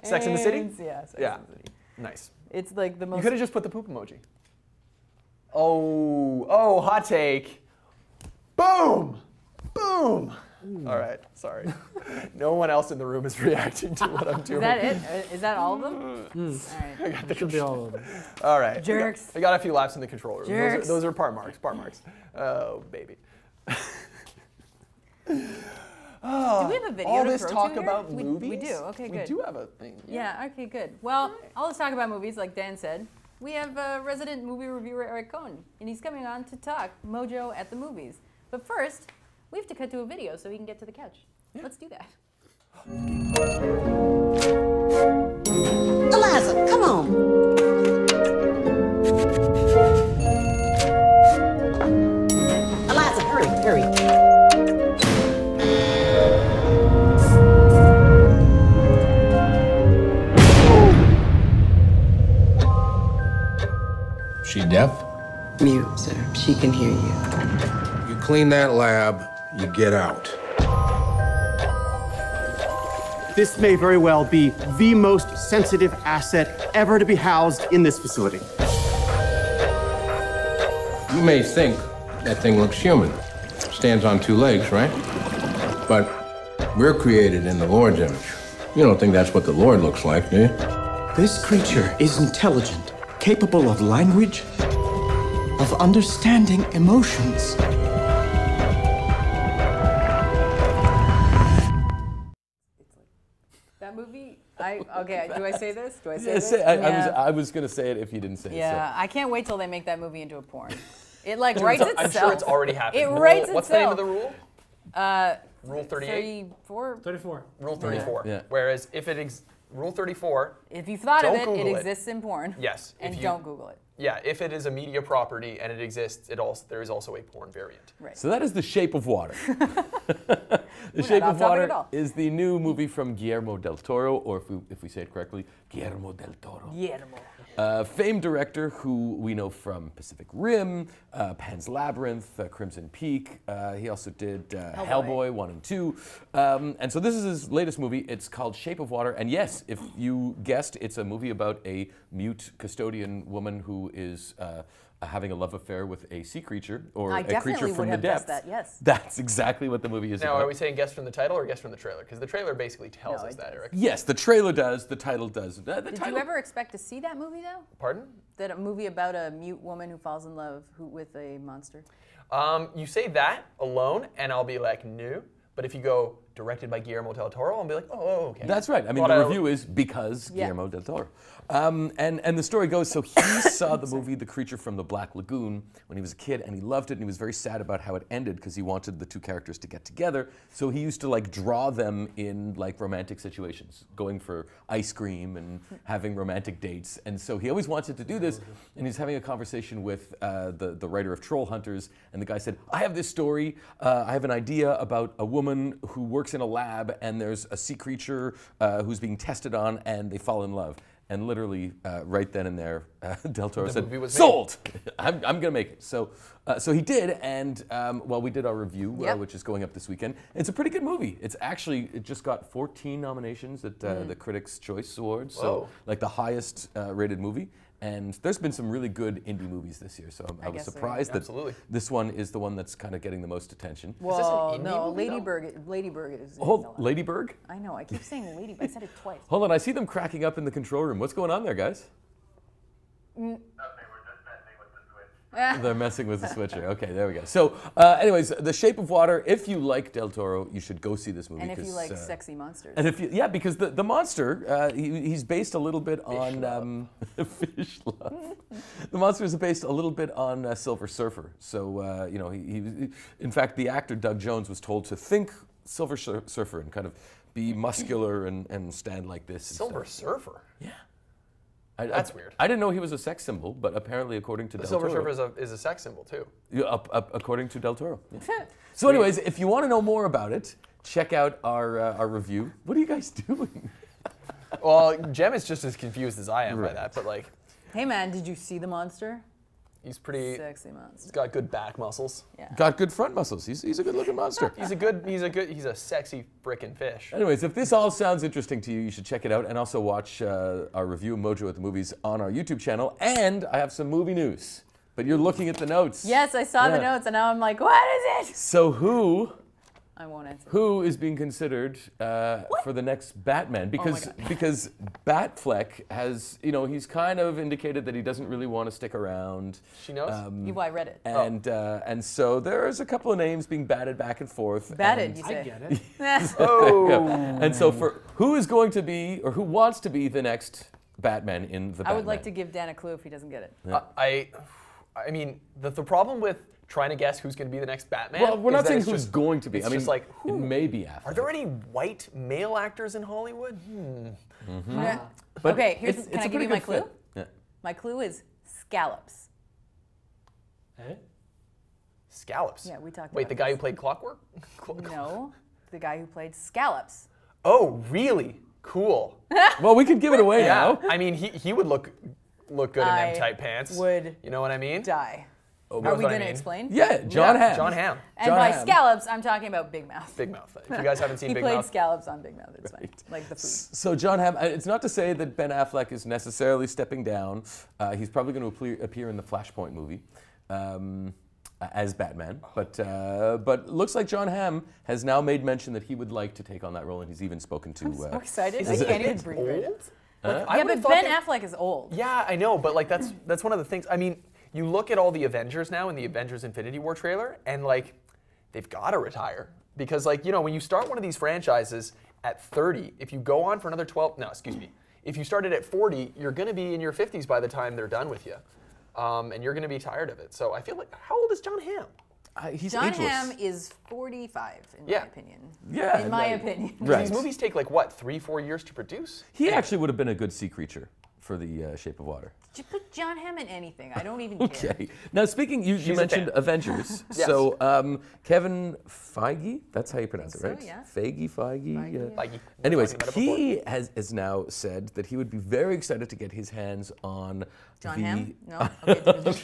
B: Sex in the City?
A: Yeah, Sex
B: Yeah.
A: in the City.
B: Nice.
A: It's like the
B: You
A: most.
B: could have just put the poop emoji. Oh, hot take. Boom! Boom! All right, sorry. No one else in the room is reacting to what I'm doing.
A: Is that it? Is that all of them? All right.
D: It should be all of them.
B: All right.
A: Jerks.
B: We got a few laps in the control room.
A: Jerks.
B: Those are Partmarks. Partmarks. Oh, baby.
A: Do we have a video
B: All
A: to
B: this
A: throw to
B: talk
A: here?
B: about
A: We
B: movies?
A: do. Okay, good.
B: We do have a thing.
A: Yeah, okay, good. Well, all this talk about movies, like Dan said, we have resident movie reviewer Eric Cohen, and he's coming on to talk Mojo at the movies. But first, we have to cut to a video so he can get to the couch. Let's do that.
G: Eliza, come on. Eliza, hurry, hurry.
H: She deaf?
G: Mute, sir. She can hear you.
H: You clean that lab, you get out.
I: This may very well be the most sensitive asset ever to be housed in this facility.
H: You may think that thing looks human. Stands on two legs, right? But we're created in the Lord's image. You don't think that's what the Lord looks like, do you?
I: This creature is intelligent, capable of language, of understanding emotions.
A: That movie, okay, do I say this? Do I say
F: Yeah,
A: this?
F: I was going to say it if you didn't say it.
A: Yeah, I can't wait till they make that movie into a porn. It like writes itself.
B: I'm sure it's already happened.
A: It writes
B: What's the name of
A: itself.
B: the rule? Rule 38?
A: 34.
D: 34.
B: Rule 34.
F: Yeah.
B: Whereas if Rule 34,
A: If you thought of
B: Don't
A: it,
B: Google
A: it
B: it.
A: exists in porn.
B: yes.
A: And
B: if you,
A: don't Google it.
B: Yeah, if it is a media property and it exists, there is also a porn variant.
A: Right.
F: So that is The Shape of Water.
A: We're
J: Shape
A: not
J: of
A: off topic
J: Water
A: at all.
J: is the new movie from Guillermo del Toro, or if we say it correctly, Guillermo del Toro.
A: Guillermo.
J: Famed director who we know from Pacific Rim, Pan's Labyrinth, Crimson Peak. He also did Hellboy 1 and 2. And so this is his latest movie. It's called Shape of Water. And yes, if you guessed, it's a movie about a mute custodian woman who is having a love affair with a sea creature or
A: I
J: a creature
A: definitely
J: from
A: would
J: the
A: have guessed
J: depths.
A: that, yes.
J: That's exactly what the movie is
B: Now,
J: about.
B: are we saying guess from the title or guess from the trailer? Because the trailer basically tells
A: No,
B: us
A: it
B: that,
A: does.
B: Eric.
J: Yes, the trailer does. The title does.
A: Did you ever expect to see that movie, though?
B: Pardon?
A: That a movie about a mute woman who falls in love with a monster?
B: You say that alone, and I'll be like, no. But if you go directed by Guillermo del Toro, I'll be like, oh, okay.
J: That's right. I mean, the review is because Guillermo del Toro. And the story goes, so he saw the movie The Creature from the Black Lagoon when he was a kid, and he loved it, and he was very sad about how it ended because he wanted the two characters to get together. So he used to like draw them in like romantic situations, going for ice cream and having romantic dates. And so he always wanted to do this, and he's having a conversation with the writer of Troll Hunters, and the guy said, I have this story, I have an idea about a woman who works in a lab, and there's a sea creature who's being tested on, and they fall in love. And literally, right then and there, Del Toro said, "Sold! I'm going to make it." So he did, and well, we did our review, which is going up this weekend. It's a pretty good movie. It just got 14 nominations at the Critics' Choice Awards, so like the highest rated movie. And there's been some really good indie movies this year, so I was surprised that this one is the one that's kind of getting the most attention.
A: Well, no, Ladybird is.
J: Oh, Ladybird?
A: I know, I keep saying Ladybird. I said it twice.
J: Hold on, I see them cracking up in the control room. What's going on there, guys? They're messing with the switcher. Okay, there we go. So, anyways, The Shape of Water. If you like Del Toro, you should go see this movie.
A: And if you like sexy monsters.
J: And because the monster, he's based a little bit on Fish Love. The monster is based a little bit on Silver Surfer. So, you know, he in fact, the actor Doug Jones was told to think Silver Surfer and kind of be muscular and stand like this.
B: Silver Surfer?
J: Yeah.
B: That's weird.
J: I didn't know he was a sex symbol, but apparently, according to Del Toro,
B: Silver Surfer is a sex symbol too.
J: Yeah, according to Del Toro. Yeah. So, anyways, if you want to know more about it, check out our review. What are you guys doing?
B: Well, Jem is just as confused as I am by that, but like.
A: Hey man, did you see the monster?
B: He's pretty
A: sexy monster.
B: He's got good back muscles.
A: Yeah.
J: Got good front muscles. He's a good-looking monster.
B: He's a sexy frickin' fish.
J: Anyways, if this all sounds interesting to you, you should check it out and also watch our review of Mojo at the Movies on our YouTube channel. And I have some movie news. But you're looking at the notes.
A: Yes, I saw the notes, and now I'm like, what is it?
J: So
A: I won't answer.
J: Who is being considered for the next Batman? Because Batfleck has, you know, he's kind of indicated that he doesn't really want to stick around.
A: She knows? I read it.
J: And so there's a couple of names being batted back and forth.
A: Batted, you say?
D: I get it.
J: And so for who is going to be, or who wants to be the next Batman in the Batman?
A: I would like to give Dan a clue if he doesn't get it.
J: Yeah.
B: I mean, the problem with trying to guess who's going to be the next Batman.
J: Well, we're not saying who's going to be.
B: It's
J: I mean,
B: just like,
J: it may be Affleck.
B: Are there any white male actors in Hollywood?
A: Yeah. Okay, can I give you my clue?
J: Yeah.
A: My clue is scallops.
D: Eh?
B: Scallops?
A: Yeah, we talked
B: Wait,
A: about
B: the guy who played Clockwork?
A: No, the guy who played Scallops.
B: Oh, really? Cool.
J: Well, we could give it away now.
B: I mean, he would look good in them tight pants.
A: Would
B: you know what I mean?
A: Die.
B: Oh,
A: Are we going to explain?
J: Yeah, John Hamm.
B: John Hamm.
A: And by scallops, I'm talking about Big Mouth.
B: Big Mouth. If you guys haven't seen Big Mouth.
A: He played scallops on Big Mouth. It's fine. Like the food.
J: So John Hamm, it's not to say that Ben Affleck is necessarily stepping down. He's probably going to appear in the Flashpoint movie as Batman. But looks like John Hamm has now made mention that he would like to take on that role, and he's even spoken to.
A: I'm so excited. I can't even breathe right now.
B: Like,
A: Yeah, but Ben Affleck is old.
B: Yeah, I know, but like that's one of the things. I mean, you look at all the Avengers now in the Avengers Infinity War trailer, and like they've got to retire because like, you know, when you start one of these franchises at 30, if you go on for another 12, no, excuse me, if you started at 40, you're going to be in your 50s by the time they're done with you, and you're going to be tired of it. So I feel like, how old is John Hamm?
J: He's
A: John
J: ageless.
A: Hamm is 45, in my opinion.
J: Yeah.
A: In my opinion.
J: Right.
B: These movies take like what, 3-4 years to produce?
J: He actually would have been a good sea creature for the Shape of Water.
A: Just put John Hamm in anything. I don't even care.
J: Okay. Now, speaking, you
B: a
J: mentioned
B: fan.
J: Avengers.
B: Yes.
J: So, Kevin Feige, that's how you pronounce it,
A: so,
J: right?
A: yeah.
J: Feige.
B: Feige.
J: Anyways,
B: We've talked about it
J: he has now said that he would be very excited to get his hands on
A: John
J: the
A: Hamm? No? Okay,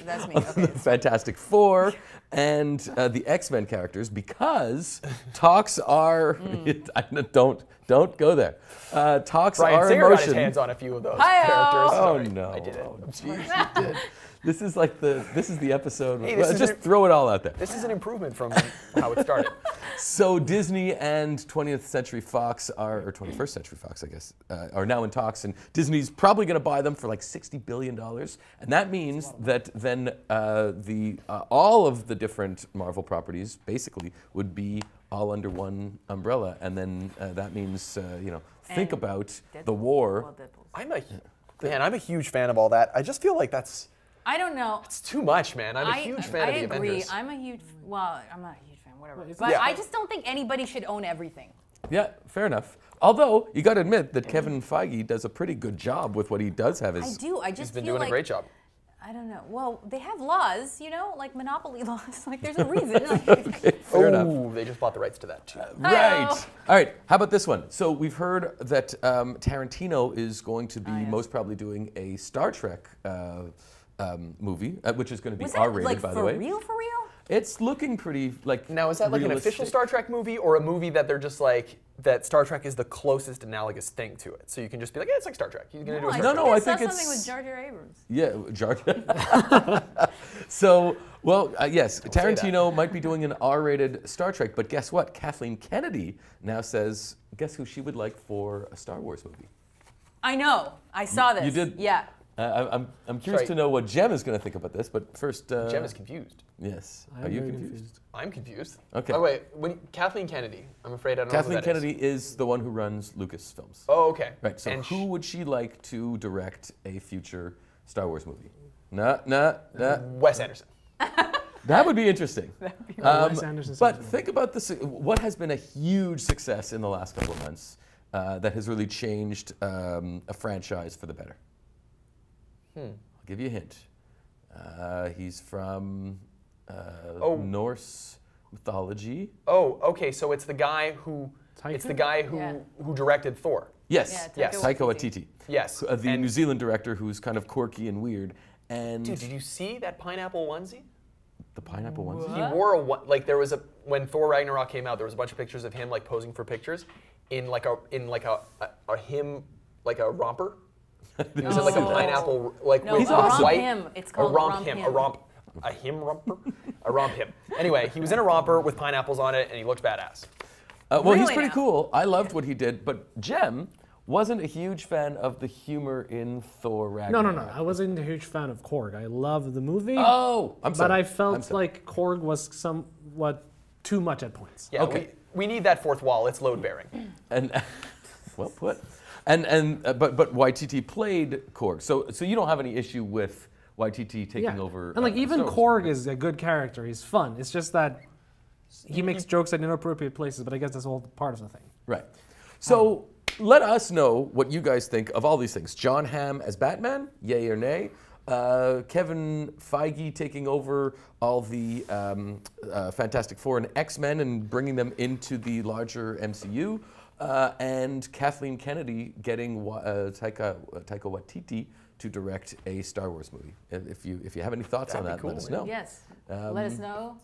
A: that's me. Okay.
J: the Fantastic Four and the X-Men characters because talks are don't go there. Talks
B: Bryan
J: are
B: Singer
J: in
B: got his
J: motion.
B: hands on a few of those
A: Hi-yo!
B: characters.
J: Oh
B: Sorry,
J: no!
B: I did it.
J: Oh, jeez, you did. This is like the episode.
B: Hey, this is
J: just
B: an-
J: throw it all out there.
B: This is an improvement from how it started.
J: So Disney and 20th Century Fox or 21st Century Fox, I guess, are now in talks, and Disney's probably going to buy them for like $60 billion, and that means that then all of the different Marvel properties basically would be all under one umbrella, and then that means think
A: And
J: about
A: Deadpool.
J: the war.
A: Well, Deadpool's-
B: I'm a huge fan of all that. I just feel like that's
A: I don't know.
B: it's too much, man. I'm a huge fan of the
A: agree.
B: Avengers.
A: I'm not a huge fan, whatever.
D: Well,
A: But
B: Yeah.
A: I just don't think anybody should own everything.
J: Yeah, fair enough. Although you got to admit that Kevin Feige does a pretty good job with what he does have
A: I
J: his.
A: do. I
B: He's
A: just
B: been
A: feel
B: doing
A: like
B: a great job.
A: I don't know. Well, they have laws, like monopoly laws. Like there's a reason.
J: Okay, fair enough.
B: Oh, they just bought the rights to that too.
J: Right.
A: Hi-yo.
J: All right. How about this one? So we've heard that Tarantino is going to be
A: yes.
J: most probably doing a Star Trek movie, which is going to be
A: Was that
J: R-rated,
A: like
J: by the
A: for
J: way.
A: real?
J: It's looking pretty like.
B: Now, is that like an official
J: realistic.
B: Star Trek movie or a movie that they're just like that Star Trek is the closest analogous thing to it? So you can just be like, yeah, it's like Star Trek. He's gonna do a Star
J: No,
B: Trek.
J: I
A: saw
J: think
A: something
J: it's-
A: with Jar Jar Abrams.
J: Yeah, Jar. So, well, yes,
B: say that.
J: Tarantino might be doing an R-rated Star Trek, but guess what? Kathleen Kennedy now says, guess who she would like for a Star Wars movie?
A: I know. I saw this.
J: You did?
A: Yeah.
J: I'm curious
B: Sorry.
J: to know what Jem is going to think about this, but first.
B: Jem is confused.
J: Yes.
D: I'm
J: Are you
D: very
J: confused?
B: I'm confused.
J: Okay.
B: Oh wait, Kathleen Kennedy. I'm afraid I don't
J: Kathleen
B: know who that is.
J: Kennedy is the one who runs Lucasfilms.
B: Oh, okay.
J: Right. So
B: And
J: who would she like to direct a future Star Wars movie? Nah.
B: Wes Anderson.
J: That would be interesting.
D: Wes Anderson
J: But
D: sounds
J: think about this. What has been a huge success in the last couple of months that has really changed a franchise for the better? I'll give you a hint. He's from Norse mythology.
B: Oh, okay. So it's the guy who
A: Yeah.
B: who directed Thor.
J: Yes,
A: Yeah,
J: yes.
A: Taika
J: Taika
A: Waititi.
J: Waititi.
B: Yes.
J: The
B: And-
J: New Zealand director who's kind of quirky and weird. And
B: Dude, did you see that pineapple onesie?
J: the pineapple ones.
B: He wore there was when Thor Ragnarok came out, there was a bunch of pictures of him like posing for pictures in like a him like a romper. He was in like a pineapple like
A: No,
B: with
A: a romp
B: white
A: him. It's
B: a
A: called
B: romp him, a him romper, a romp him. Anyway, he was in a romper with pineapples on it, and he looked badass.
J: Well, he's
A: Really
J: pretty
A: now?
J: cool. I loved what he did, but Jem wasn't a huge fan of the humor in Thor Ragnarok.
D: No. I wasn't a huge fan of Korg. I loved the movie.
J: Oh, I'm sorry.
D: But I
J: I'm
D: felt
J: sorry.
D: like Korg was somewhat too much at points.
B: Yeah,
J: Okay.
B: we need that fourth wall. It's load bearing.
J: And well put. But YTT played Korg, so you don't have any issue with YTT taking over.
D: And like even
J: Star Wars.
D: Korg is a good character. He's fun. It's just that he makes jokes at inappropriate places, but I guess that's all part of the thing.
J: Right. So let us know what you guys think of all these things. John Hamm as Batman, yay or nay? Kevin Feige taking over all the Fantastic Four and X-Men and bringing them into the larger MCU. And Kathleen Kennedy getting Taika Waititi to direct a Star Wars movie. If you have any thoughts on
B: That'd
J: that,
B: be
J: let us
B: cool,
J: know.
A: Yes. Let us know.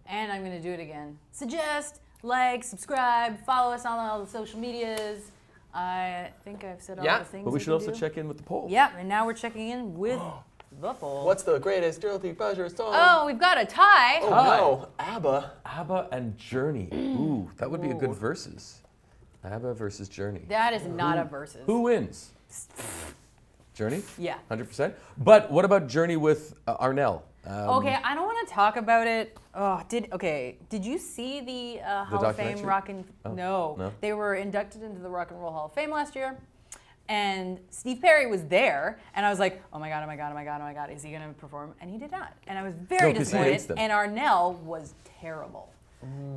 A: And I'm going to do it again. Suggest, like, subscribe, follow us on all the social medias. I think I've said all
B: Yeah,
A: the things.
J: But we
A: I
J: should
A: can
J: also
A: do.
J: check in with the poll.
A: Yep, and now we're checking in with the poll.
B: What's the greatest guilty pleasure song?
A: Oh, we've got a tie.
B: Oh no, ABBA.
J: ABBA and Journey. Ooh, that would be a good versus. ABBA versus Journey.
A: That is not a versus.
J: Who wins? Journey?
A: Yeah.
J: 100%. But what about Journey with Arnell?
A: Okay, I don't want to talk about it. Oh, did you see the Hall of Fame
J: documentary?
A: Rock and
J: no.
A: They were inducted into the Rock and Roll Hall of Fame last year. And Steve Perry was there, and I was like, oh my God, is he gonna perform? And he did not. And I was very
J: 'cause he hates
A: disappointed.
J: them.
A: And Arnell was terrible.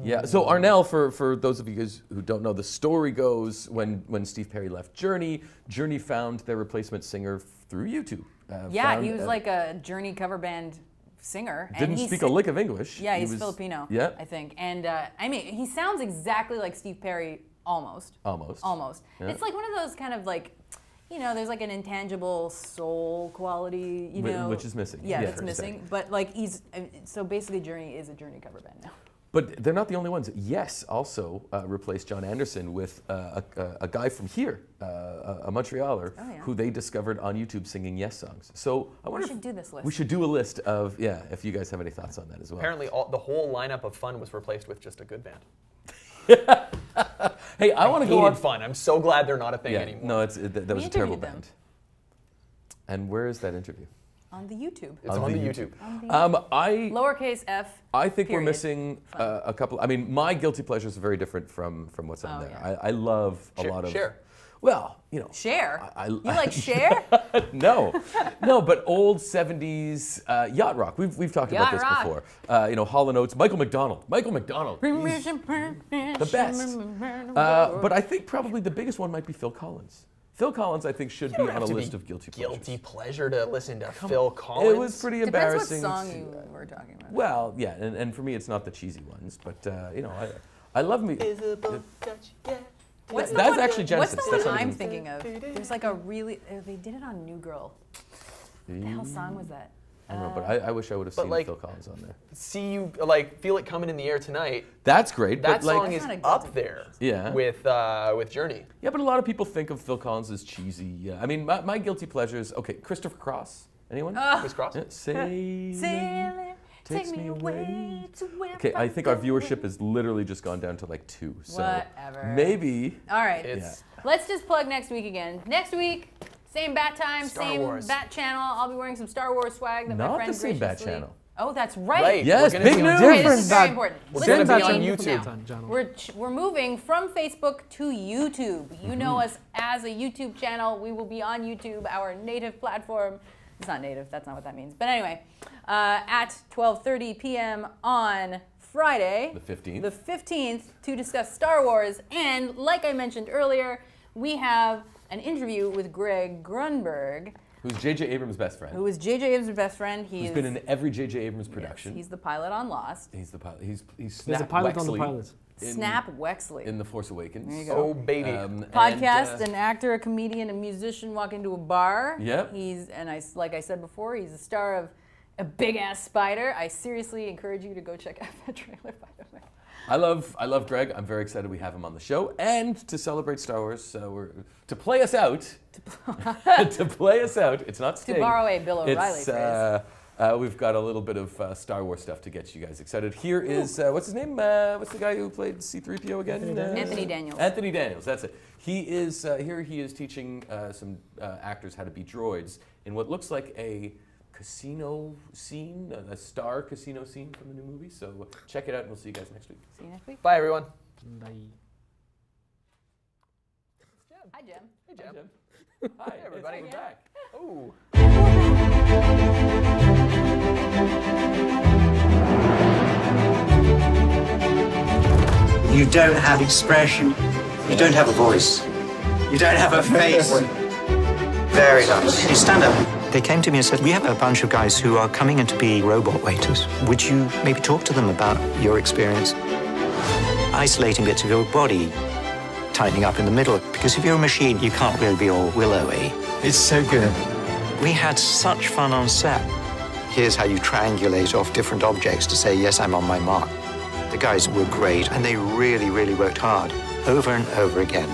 J: Yeah, so Arnell, for those of you guys who don't know, the story goes when Steve Perry left Journey, Journey found their replacement singer through YouTube.
A: Yeah,
J: found,
A: he was like a Journey cover band singer.
J: Didn't
A: and
J: speak a lick of English.
A: Yeah,
J: He
A: he's
J: was-
A: Filipino,
J: Yeah.
A: I think. And I mean, he sounds exactly like Steve Perry, almost.
J: Almost.
A: Almost.
J: Yeah.
A: It's like one of those kind of like, you know, there's like an intangible soul quality, you know.
J: Which is missing.
A: Yeah,
J: Yeah,
A: that's
J: for a
A: missing. But like so basically Journey is a Journey cover band now.
J: But they're not the only ones. Yes also replaced John Anderson with a guy from here, a Montrealer, who they discovered on YouTube singing Yes songs. So I wonder
A: We should
J: if
A: do this list.
J: we should do a list of, if you guys have any thoughts on that as well.
B: Apparently, the whole lineup of Fun was replaced with just a good band.
J: Hey, I want to go on
B: Fun. I'm so glad they're not a thing
J: Yeah,
B: anymore.
J: no, that was a terrible
A: interviewed them.
J: band. And where is that interview?
A: On the YouTube.
B: It's on the YouTube.
A: Lowercase f.
J: I think we're
A: period.
J: missing a couple. I mean, my guilty pleasures are very different from what's on there.
A: yeah.
J: I love a lot of.
B: Cher.
J: Well, you know.
A: Cher?
J: I
A: You like Cher?
J: No, but old '70s yacht rock. We've talked about
A: Yacht
J: this
A: rock.
J: before. You know, Hall & Oates, Michael McDonald. He's the best. But I think probably the biggest one might be Phil Collins. Phil Collins, I think, should be on a list of guilty pleasures.
B: Guilty pleasure to listen to Phil Collins.
J: It was pretty embarrassing.
A: Depends what song you were talking about.
J: Well, yeah, and for me, it's not the cheesy ones, but you know, I love me.
A: What's the
J: That's
A: one,
J: actually Genesis.
A: What's the
J: That's
A: one
J: not
A: I'm
J: even-
A: thinking of? There's like a really, they did it on New Girl. What the hell song was that?
J: I don't know, but I wish I would have seen
B: like-
J: Phil Collins on there.
B: See you like feel it coming in the air tonight.
J: That's great.
B: That
J: but like,
B: song is
A: That's not a
B: up
A: guilty
B: there.
J: Yeah.
B: With Journey.
J: Yeah, but a lot of people think of Phil Collins as cheesy. Yeah. I mean, my guilty pleasures. Okay, Christopher Cross. Anyone?
B: Chris Cross.
J: Yeah, Sailing
A: Sailing,
J: takes
A: take me away to where
J: Okay, I think our viewership has literally just gone down to like 2. So
A: Whatever.
J: maybe.
A: All right.
B: It's
A: Let's just plug next week again. Next week, same bat time,
B: Star
A: same
B: Wars.
A: bat channel. I'll be wearing some Star Wars swag that my
J: Not
A: friend
J: the same bat
A: graciously-
J: channel.
A: Oh, that's right.
B: right.
J: Yes,
B: We're gonna
J: big
B: be on
J: news.
A: Okay, this
D: Different
A: is very
D: bat-
A: important.
B: We're
A: Listen
B: gonna be
A: to
B: on
A: me
B: YouTube.
A: now. We're moving from Facebook to YouTube. You know us as a YouTube channel. We will be on YouTube, our native platform. It's not native. That's not what that means. But anyway, at 12:30 p.m. on Friday,
J: The 15th.
A: the 15th, to discuss Star Wars. And like I mentioned earlier, we have an interview with Greg Grunberg,
J: Who's J.J. Abrams' best friend?
A: who is J.J. Abrams' best friend.
J: Who's been in every J.J. Abrams production.
A: He's the pilot on Lost.
J: He's the pilot. He's
D: There's
J: Snap
D: a pilot on the
J: Wexley
D: pilot.
A: Snap Wexley.
J: in The Force Awakens.
A: There you go.
B: Oh baby.
A: Podcast, an actor, a comedian, a musician walk into a bar.
J: Yep.
A: Like I said before, he's the star of A Big Ass Spider. I seriously encourage you to go check out that trailer, by the way.
J: I love Greg. I'm very excited we have him on the show, and to celebrate Star Wars, to play us out. To play us out. It's not Sting.
A: To borrow a Bill O'Reilly phrase.
J: We've got a little bit of Star Wars stuff to get you guys excited. Here is what's his name? What's the guy who played C-3PO again?
A: Anthony Daniels.
J: Anthony Daniels. That's it. He is here. He is teaching some actors how to be droids in what looks like a casino scene, a star casino scene from the new movie. So check it out, and we'll see you guys next week.
A: See you next week.
B: Bye everyone.
D: Bye.
A: Hi, Jim.
B: Hey Jim.
J: Hi,
B: everybody.
J: We're back.
B: Oh.
K: You don't have expression. You don't have a voice. You don't have a face. Very nice. You stand up. They came to me and said, we have a bunch of guys who are coming in to be robot waiters. Would you maybe talk to them about your experience? Isolating bits of your body, tightening up in the middle. Because if you're a machine, you can't really be all willowy. It's so good. We had such fun on set. Here's how you triangulate off different objects to say, yes, I'm on my mark. The guys were great, and they really, really worked hard, over and over again.